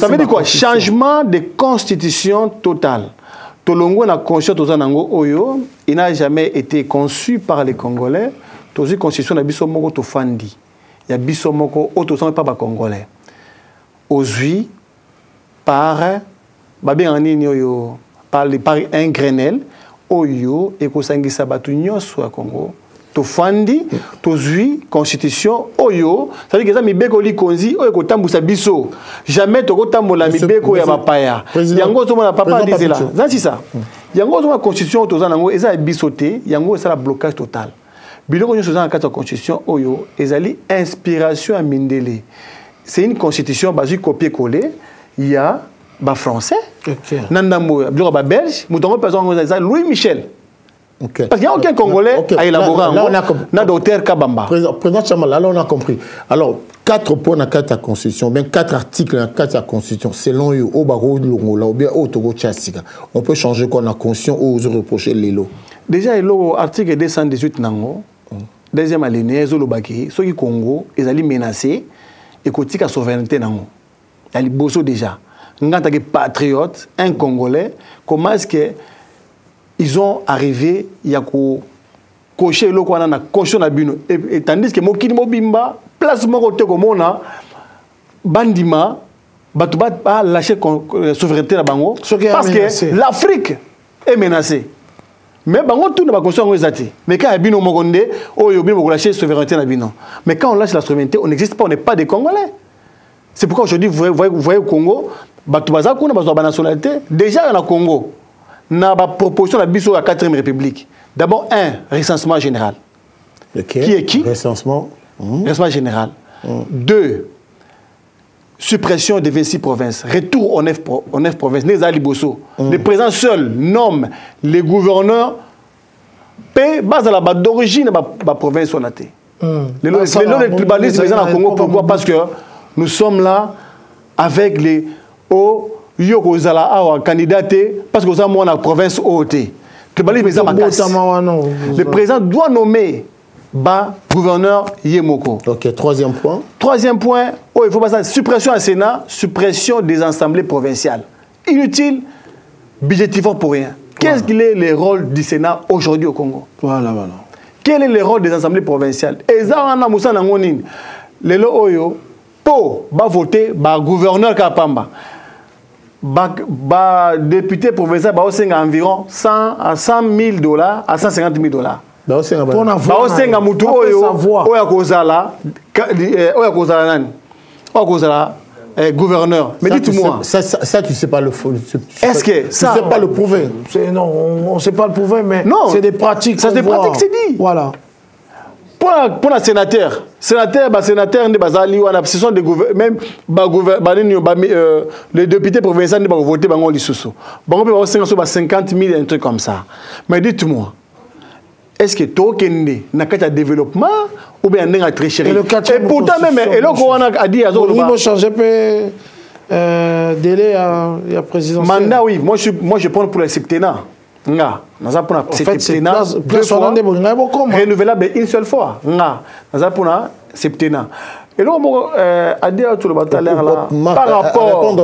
S1: veut dire quoi? Changement de constitution totale. Tolongo na constitution tozanango oyo, il n'a jamais été conçu par les Congolais. Tozi constitution na biso moko to fandi. Ya biso moko o to pas ba Congolais. Ozui par babengani oyo par un Grenelle oyo et ko sangisa batu nyonso ya Congo. To fandi, to zui, constitution, oyo, ça veut dire que ça mibeko li konzi, oyo ko tambusa biso. Jamais to ko tambola mibeko ya bapaya. Yango to mona papa disait là. Ça c'est ça. Yango to ma constitution to zanango, eza bisoté, yango ça la blocage total. Biloko nyo dans la constitution oyo, ezali inspiration à Mindele. C'est une constitution basée copier-coller, il y a ba français, nandambo, biloko ba belge, mutongo personne Louis Michel.
S5: Okay.
S1: Parce qu'il n'y a aucun Congolais à élaborer un docteur Kabamba.
S5: Président Chamal, là on a compris. Alors, 4 points dans 4 constitution, bien 4 articles dans 4 constitution, selon eux, au barreau de l'Ongola, ou bien au Togo Tchassika, on peut changer quoi dans la constitution ou aux reprocher les lots.
S1: Déjà, l'article 218 nango, deuxième alinéa, ceux qui Congo, ils allaient menacer et côté la souveraineté nango. Il y a bosso déjà. Nous avons des patriotes, un Congolais, comment est-ce que ils ont arrivé, il y a coché le quoi na coché na bino et tandis que mokini mobimba place moko te comme on a bandima batu ba lâcher souveraineté na bango parce que l'Afrique est menacée. Mais bango tout na ba conscience ezati. Mais quand bino mokonde oyo bino lâcher souveraineté na bino. Mais quand on lâche la souveraineté, on n'existe pas, on n'est pas des Congolais. C'est pourquoi aujourd'hui vous voyez au Congo batu baza kuna bazo ba nationalité déjà na Congo. Na ba proposition la biso à 4e République. D'abord, recensement général.
S5: Okay.
S1: Qui est qui?
S5: Recensement.
S1: Recensement général. 2, suppression des 26 provinces. Retour aux 9 provinces. Le président seul nomme les gouverneurs base à la base d'origine de la province. Les tribalistes sont au Congo. Pourquoi? Parce que nous sommes là avec les hauts. Yoko zala awa candidaté parce que ça moi la province haute. Le président doit nommer bas gouverneur Yemoko.
S5: OK, 3e point.
S1: 3e point, oh, il faut passer suppression au Sénat, suppression des assemblées provinciales. Inutile, budgétivore pour rien. Qu'est-ce qu'il est le rôle du Sénat aujourd'hui au Congo?
S7: Voilà.
S1: Quel est le rôle des assemblées provinciales? Et ça on a musa nangonin. Le lo oyo po ba voter ba gouverneur Kapamba. Député provincial environ 100 à 100 000 $, à 150 000 $. Gouverneur. Mais dites-moi.
S5: Ça, tu ne sais pas le faux.
S1: Est-ce que ça.
S5: Tu ne sais pas le prouver.
S7: Non, on ne sait pas le prouver, mais
S1: c'est des pratiques. C'est des pratiques, c'est dit.
S7: Voilà.
S1: Pour un sénateur, ce sont des même les députés provinciaux ne vont voter bango lisusu. Bango peut avoir 50 000 un truc comme ça. Mais dites-moi, est-ce que tokende na kata développement ou bien n'a tricherie? Et pourtant même et le qu'on a dit à
S7: il faut changer délai à président.
S1: Mandat oui, moi je prends pour le septennat. Nga, naza pour septennat renouvelable une seule fois. Nga, naza pour septennat. Et là on a dit à tout le batailleur là par rapport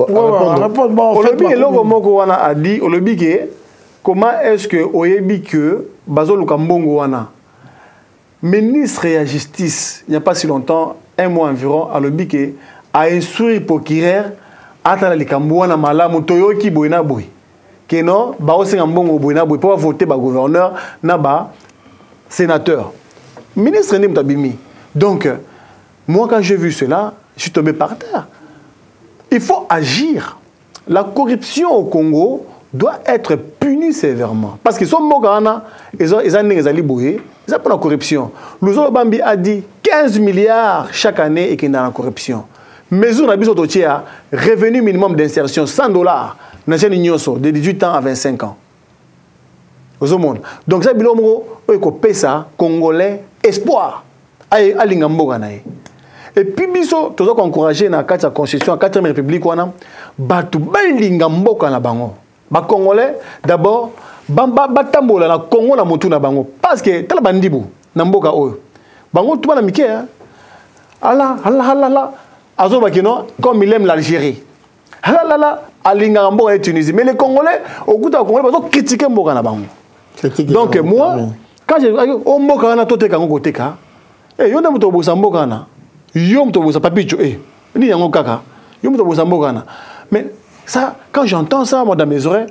S1: au lobby et là on a dit au lobby que comment est-ce que oyebi que bazo lukambongo wana ministre de la justice il n'y a pas si longtemps un mois environ à lobby que a instruit procureur atala likambo wana malamu toyoki boyna boy que non ba osenga mbongo boyna boy pour voter ba gouverneur na ba sénateur ministre ndi mutabimi. Donc moi quand j'ai vu cela je suis tombé par terre. Il faut agir. La corruption au Congo doit être punie sévèrement parce que son mogana ils ont liboué ils ont pour la corruption. Louzo Bambi a dit 15 milliards chaque année et qui est dans la corruption. mesure na biso totia revenu minimum d'insertion $100 dans une union de 18 ans à 25 ans. Au monde. Donc ça bilomoko eko pesa congolais espoir à lingamboka na. Et puis biso tozo encourager na carte constitution 4e république wana batu balingamboka na bango. Ba congolais d'abord bamba batambola na Congo na mutu na bango parce que tala bandibu na mboka oyo. Bango tout na mike Allah azo bakino comme il aime l'Algérie. Allah alinga mboka et Tunisie mais les Congolais au goût à Congolais bazo critiquer mboka na bango. Donc moi quand je au mboka na tote kango koteka yo na muto bosa mboka na yo muto bosa papicho ni yango kaka yo muto bosa mboka na mais ça quand j'entends ça moi dans mes oreilles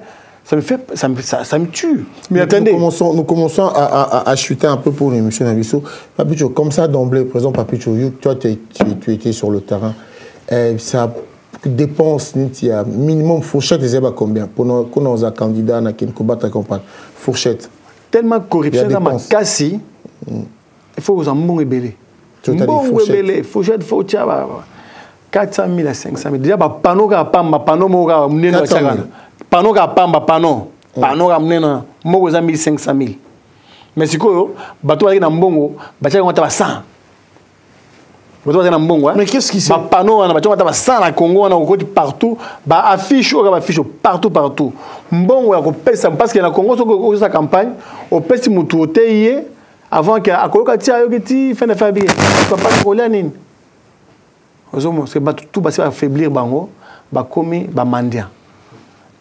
S1: ça me tue. Mais attendez.
S5: Nous commençons à chuter un peu pour les monsieur Nabiso. Papicho, comme ça d'emblée, par exemple, Papicho, toi tu étais sur le terrain. Ça dépense, il y a minimum fourchette, ils savent combien pour nos candidats qui ne combattent pas. Fourchette.
S1: Tellement corruption dans ma cassie, il faut vous en mourir. Fourchette, faut 400 000 à 500 000. Déjà, panneau ka pamba, panneau moka mneno chakana. Panneau ka pamba, panneau ka mneno moka za 1500 000. Mais si quoi, bateau avec na mbongo, bateau avec na 100. Bateau avec na mbongo.
S7: Mais qu'est-ce qui c'est?
S1: Panneau na bateau avec na 100 na Congo na côté partout, ba affiche ou affiche partout. Mbongo ya ko pesa parce que na Congo so sa campagne, au pesi mutu oteye avant que akoloka tia yo kiti fin de fabrique. Papa ko nini? Parce que tout va affaiblir bango, bakomi, bamandia.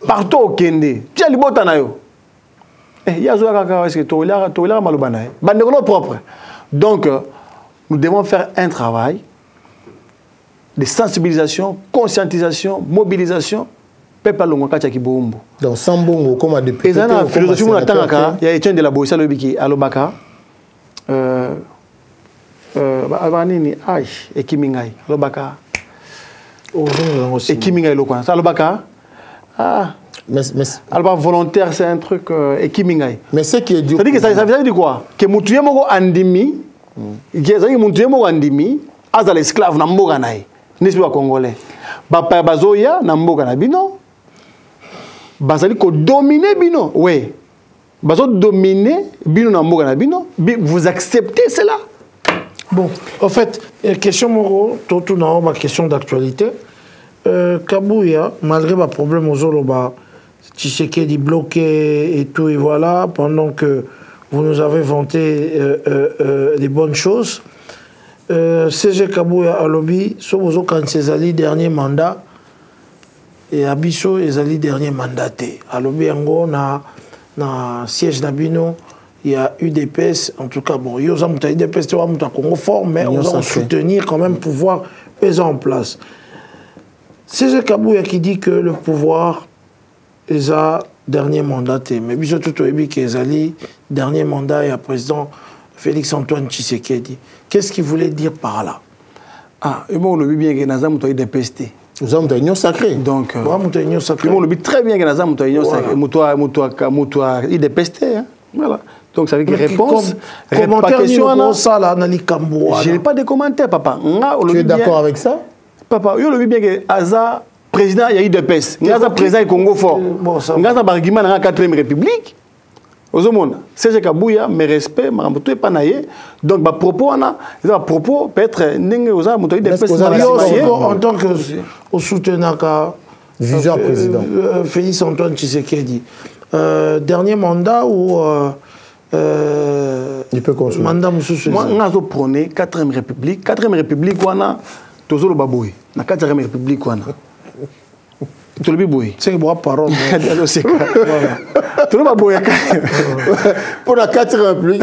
S1: Partout au Kende, tu as les bottes na yo. Il y a est-ce que tu as malobana. Bandegolo propre. Donc nous devons faire un travail de sensibilisation, conscientisation, mobilisation. Peuple longo kacha kibombo.
S5: Donc sambongo comme a député.
S1: Et ça na philosophie mon atanga, il y a Etienne de la Boissa lobiki alobaka. Abanini ay ekimingai lobaka ekimingai lokwana ça lobaka mais alba volontaire c'est un truc ekimingai
S5: mais c'est qui est dur
S1: c'est-à-dire que ça veut dire quoi que mutuye moko andimi que mutuye moko andimi azala esclave na mboka nae n'est-ce pas congolais bapa bazoya na mboka na bino bazali ko dominer bino ouais bazo dominer bino na mboka na bino vous acceptez cela.
S7: Bon, en fait, question Moro, tout ma question d'actualité. Kabouya, malgré ma problème aux Oloba, Tshisekedi bloqué et tout, et voilà, pendant que vous nous avez vanté des bonnes choses, CG Kabouya à lobby, Sobozo Kansezali, dernier mandat, et Abisso, Ezali, dernier mandaté. À lobby, en na siège d'Abino, il y a UDPS, en tout cas, bon, il y a UDPS, tu vois, Congo fort, mais on va soutenir quand même pouvoir peser en place. C'est Kabouya qui dit que le pouvoir est à dernier mandaté. Mais bien sûr, tout le monde qui est dernier mandat et à président Félix-Antoine Tshisekedi. Qu'est-ce qu'il voulait dire par là?
S1: Ah, et bon, on le vit bien que nous avons UDPS.
S5: Nous avons une union sacrée.
S1: Donc,
S7: on
S1: le vit très bien que nous avons une union sacrée. Nous avons UDPS. Voilà. Donc, ça veut dire réponse.
S7: Commentaire ça là,
S1: je n'ai pas de commentaires, papa.
S5: Tu es d'accord avec ça?
S1: Papa, je le vis bien que Aza, président, il y a eu de PES. Aza, président du Congo fort. Aza, argument dans la 4e République. Aux hommes, c'est Kabouya, mes respects, ma tout est pas naïe. Donc, ma propos, propos peut être
S7: en tant que soutenant
S5: vision président
S7: Félix Antoine Tshisekedi. Dernier mandat ou
S5: il peut construire.
S7: Mandat Moussou.
S1: Moi, je prône 4e République. 4e République, on Tozolo Baboui. La 4e République, tu le biboui.
S7: C'est une parole.
S1: Tu le baboui.
S5: Pour la 4e République,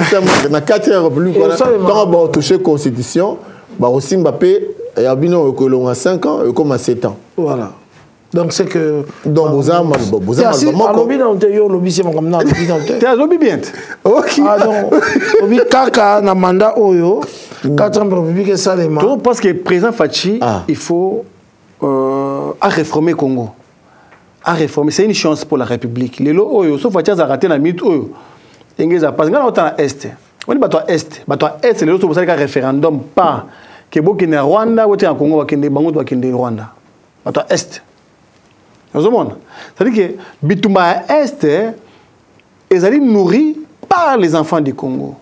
S5: la 4e République, quand on va toucher la Constitution, aussi Mbappé, il y a bien 5 ans et comme à 7 ans.
S7: Voilà. Donc c'est que.
S5: Donc vous avez
S7: lobby dans le lobby c'est comme ça.
S1: Tu as lobby bien.
S5: Ok.
S7: Ah non. Lobby kaka na mandat oyo. 4e République ça les mains.
S1: Parce que président Fachi, il faut réformer Congo. À réformer, c'est une chance pour la République. Les lots oyo, sauf Fachi a raté na mythe oyo. Ingeza parce que là on est à est. On est à est. À est, les lots sont pour ça qu'un référendum pas que bokende na Rwanda ou en Congo bakende bango bakende Rwanda bato est ozomona c'est-à-dire que bitumba est ezali nourri par les enfants du Congo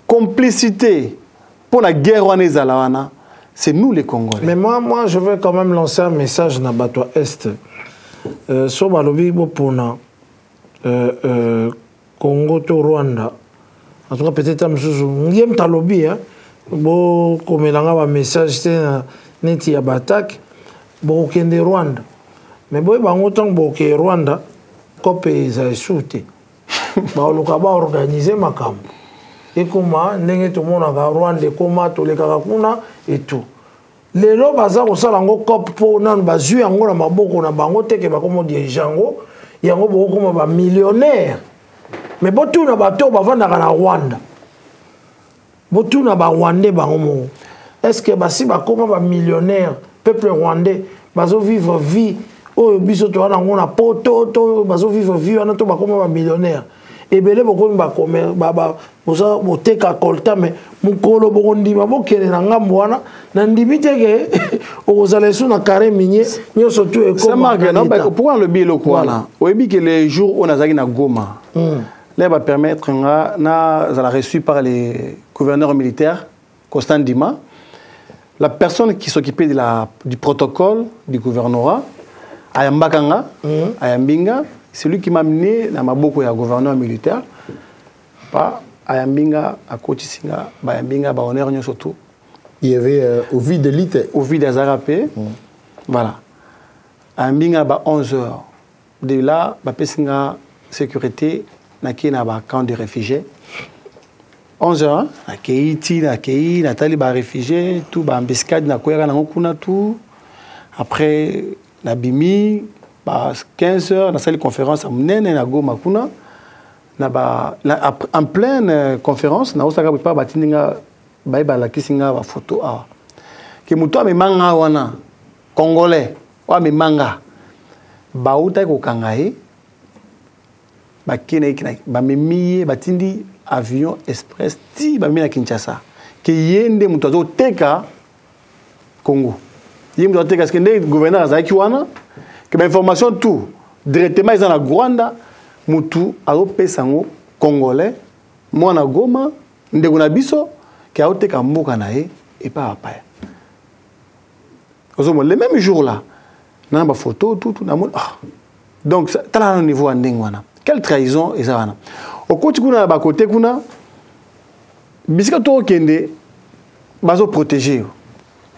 S1: complicité pour la guerre wana c'est nous les Congolais.
S7: Mais moi je veux quand même lancer un message na bato est so balobi bopona Congo to Rwanda en tout cas peut-être ngiem talobi bo komelanga ba message te neti ya batak bo kende Rwanda mais boy bango tang bo ke Rwanda kopé za soute ba luka ba organiser makambo et comment ndenge to mona ga Rwanda koma to lekaka kuna et tout lelo baza ko sala ngo cop po nan bazui yango na maboko na bango teke ba komo dirigeango yango bo koma ba millionnaire mais botuna bato bavandaka na Rwanda botuna ba Rwandais bango est-ce que basi ba koma ba millionnaire peuple rwandais bazo vivre vie o biso to wana ngona poto to bazo vivre vie wana to ba koma ba millionnaire ebele bokomi ba komer baba boza boteka kolta mais mukolo bokondima bokele na ngambo wana na ndimite ke okozala su na carré minier nyoso tu e
S1: comme pourquoi le bilo kwana oyebi que les jours on a zaki na Goma là va permettre na za reçu par les gouverneurs militaires Constant Dima la personne qui s'occupait du protocole du gouvernorat Ayambakanga Ayambinga c'est lui qui m'a amené dans ma boko ya gouverneur militaire pas Ayambinga à Kotisinga Ayambinga ba honneur nyo surtout
S5: il y avait au vide d'élite
S1: au vide d'Azarapé voilà Ayambinga ba 11h de là ba pesinga sécurité na kina ba camp de réfugiés 11h na Keiti na Kei na tali ba réfugiés tout ba embuscade na koyaka na kuna tout après na bimi ba 15h na salle conférence à Mnene na Goma kuna na ba en pleine conférence na osaka pa batinga ba la kisinga ba photo a ke muto amemanga wana congolais wa memanga ba uta ko kangae ba kina ba memiye batindi avion express ti ba mina Kinshasa ke yende muto zo teka Congo yende muto teka parce que le gouverneur azaki wana que l'information tout directement ils en a Rwanda mutu azopesango congolais mwana Goma ndeko na biso ki aoteka mboka na ye et pas apa le même jour là na ba photo tout na mon donc tala na niveau ndenge wana quelle trahison eza wana okoti kuna ba côté kuna bisika to kende bazo protéger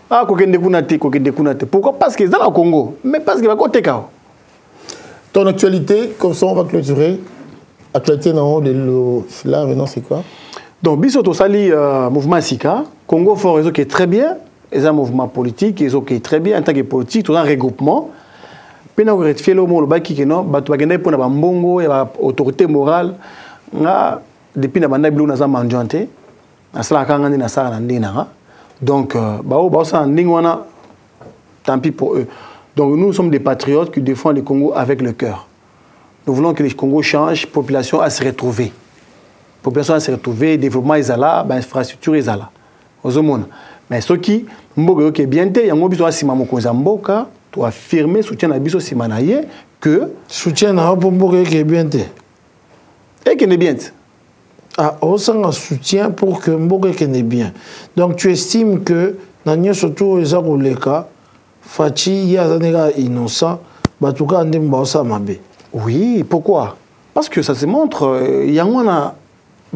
S1: pourquoi? Parce que dans le Congo, mais parce que va côté Kao.
S5: Ton actualité, comme ça on va clôturer. Actualité non là maintenant c'est quoi?
S1: Donc biso sali mouvement Sika, Congo Fort réseau qui est très bien, et un mouvement politique qui est très bien en tant que politique, tout un regroupement. Pena ko retfier le mot le baki que non, ba to bagenda pour na mbongo ya autorité morale nga depuis na banda bilo na za manjante. Na sala kanga na sala na ndina. Donc, tant pis pour eux. Donc, nous sommes des patriotes qui défendent le Congo avec le cœur. Nous voulons que le Congo change, la population à se retrouver. La population à se retrouver, le développement est là, l'infrastructure est là. Mais ce qui est bien, il y a un besoin de affirmer soutien à Biso Simanaye que.
S7: Soutien à Mboka qui est bien.
S1: Et qui est bien.
S7: Ah, on un soutien pour que Mboka est bien. Donc tu estimes que dans surtout les cas, Fachi Yazanega innocent, Batuka Ndemba Mabe.
S1: Oui, pourquoi? Parce que ça se montre, il y a un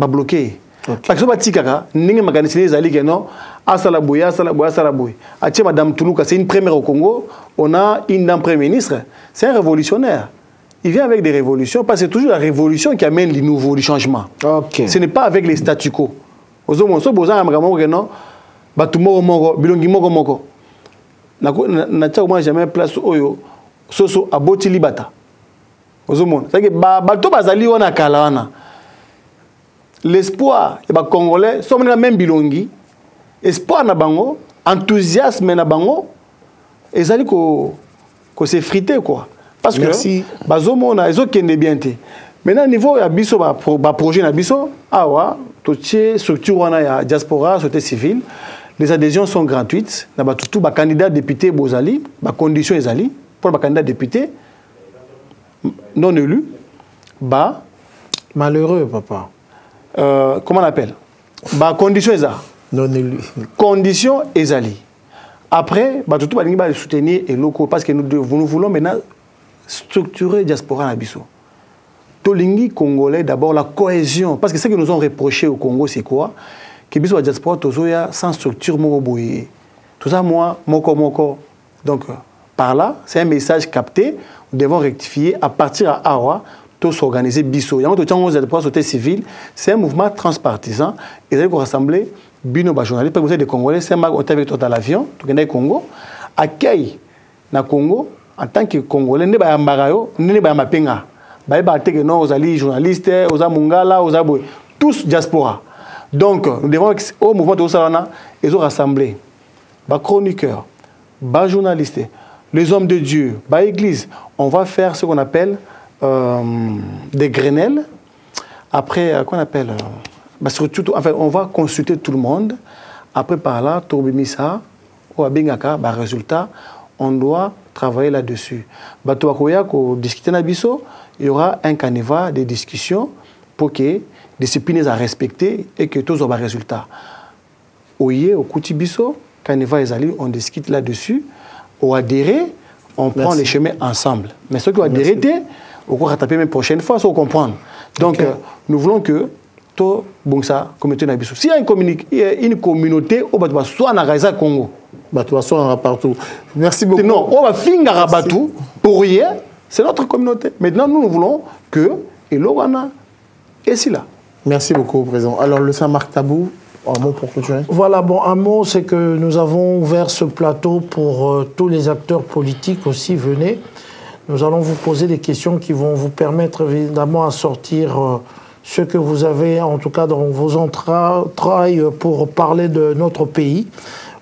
S1: bloqué. Parce que Batikaka, Ninge Maganisine Zali non, Asalaboui. Atie Madame Toulouka, c'est une première au Congo, on a une dame Premier ministre, c'est un révolutionnaire. Il vient avec des révolutions, parce que c'est toujours la révolution qui amène les nouveaux, les changements.
S7: Okay.
S1: Ce n'est pas avec les statu quo. Moi, jamais place oyo soso aboti libata. L'espoir et les Congolais sont même bilongi. Espoir na bango, enthousiasme na bango, et ça dit que c'est frité quoi. Parce que bazomo na ezo kende bien té. Maintenant niveau ya biso ba projet na biso awa toute structure il y a diaspora, société civile. Les adhésions sont gratuites. Tout les candidats députés bozali, les conditions ezali pour les candidats députés non élus,
S7: malheureux papa.
S1: Comment on appelle? Conditions ezali.
S5: Non élu.
S1: Conditions ezali. Après, tout le monde soutenir les locaux parce que nous voulons maintenant structurer la diaspora na biso. Tolingi congolais d'abord la cohésion parce que ce que nous ont reproché au Congo c'est quoi? Que biso la diaspora tozoya sans structure moko boye. Tout ça moi moko. Donc par là, c'est un message capté, nous devons rectifier à partir à Awa tous s'organiser biso. Il y a un société civile, c'est un mouvement transpartisan et ils vont rassembler bino ba journalistes, parce que des Congolais, c'est un mag avec toi dans l'avion, tu connais Congo, accueil na Congo en tant que Congolais, ne ba mbarayo, ne ba mapenga. Ba ba te que non aux ali journalistes, aux amungala, aux aboy, tous diaspora. Donc nous devons au mouvement de Salana, ils ont rassemblé ba chroniqueurs, ba journalistes, les hommes de Dieu, ba église, on va faire ce qu'on appelle des grenelles. Après, qu'on appelle surtout, enfin, on va consulter tout le monde. Après, par là, Torbimisa, ou Abingaka, résultat, on doit travailler là-dessus. Il y aura un canevas de discussions pour que les disciplines à respecter et que tous aient un résultat. Oye, au Koutibiso, canevas on discute là-dessus. Au adhérer, on prend les chemins ensemble. Mais ceux qui ont adhéré, on va rattraper même prochaine fois, ça, on comprend. Donc, nous voulons que tout la communauté na biso. S'il y a une communauté, on va soit en Gaza Congo.
S5: Soit partout. Merci beaucoup.
S1: Non, on va finir à Batou pour rien. C'est notre communauté. Maintenant, nous voulons que et l'Owana est ici là.
S5: Merci beaucoup, Président. Alors, le Saint-Marc Tabou, un mot pour clôturer. Voilà,
S7: bon, un mot, c'est que nous avons ouvert ce plateau pour tous les acteurs politiques aussi. Venez. Nous allons vous poser des questions qui vont vous permettre évidemment à sortir ce que vous avez, en tout cas dans vos entrailles, pour parler de notre pays.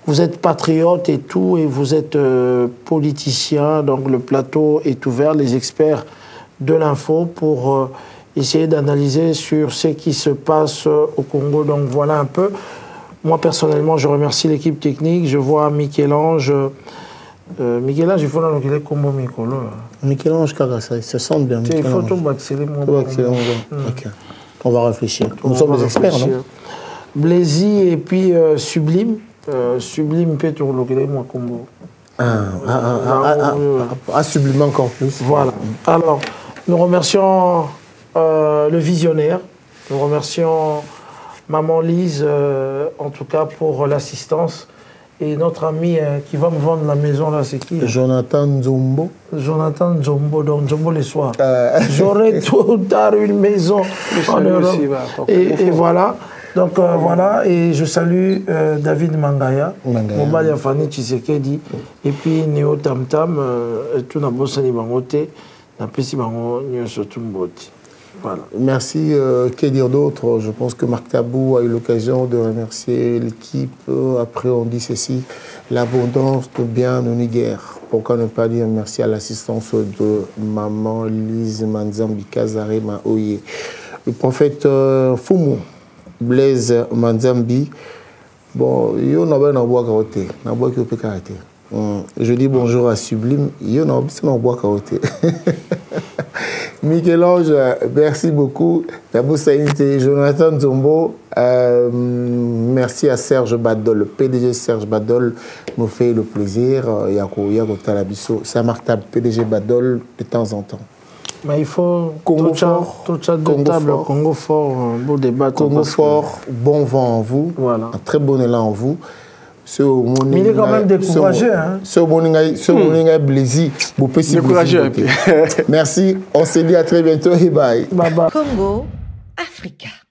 S7: Vous êtes patriote et tout, et vous êtes politicien, donc le plateau est ouvert, les experts de l'info, pour essayer d'analyser sur ce qui se passe au Congo. Donc voilà un peu. Moi, personnellement, je remercie l'équipe technique. Je vois Michel-Ange. Michel-Ange, il faut l'enlever comme Mikolo.
S5: Michel-Ange, ça se sent bien.
S7: Il faut tout accélérer.
S5: Ok. On va réfléchir. Nous sommes des experts, non?
S7: Blazy et puis Sublime. Sublime, peut-être l'enlever moi combo.
S5: Sublime encore plus.
S7: Voilà. Alors, nous remercions le visionnaire. Nous remercions Maman Lise, en tout cas, pour l'assistance. Et notre ami qui va me vendre la maison, là, c'est qui?
S5: Jonathan Nzombo.
S7: Jonathan Nzombo, donc Nzombo les soirs. J'aurai tout ou tard une maison en Europe. Et voilà. Donc voilà, et je salue David Mangaya, Mobali Afani Tshisekedi, et puis Néo Tam Tam, tout na bosani bangote, na pesi bango nyonso tumboti. Voilà. Merci.
S5: Que dire d'autre? Je pense que Marc Tabou a eu l'occasion de remercier l'équipe. Après, on dit ceci, l'abondance de bien ne nie guère. Pourquoi ne pas dire merci à l'assistance de Maman Lise Manzambi Kazare Maoye. Le prophète Fumu Blaise Manzambi. Bon, il y a un bois caroté. Un bois qui peut caractère. Je dis bonjour à Sublime. Il y a un bois caroté. Michel-Ange, merci beaucoup. Jonathan Zombo, merci à Serge Badol, le PDG Serge Badol nous fait le plaisir. Yako Talabiso, ça marque PDG Badol de temps en temps.
S7: Mais il faut
S5: Congo fort,
S7: Congo fort, beau débat.
S5: Congo fort, bon vent en vous,
S7: voilà.
S5: Un très bon élan en vous.
S7: Mais il est quand même découragé.
S5: Merci, on se dit à très bientôt et bye.
S7: Bye bye.
S6: Congo, Africa.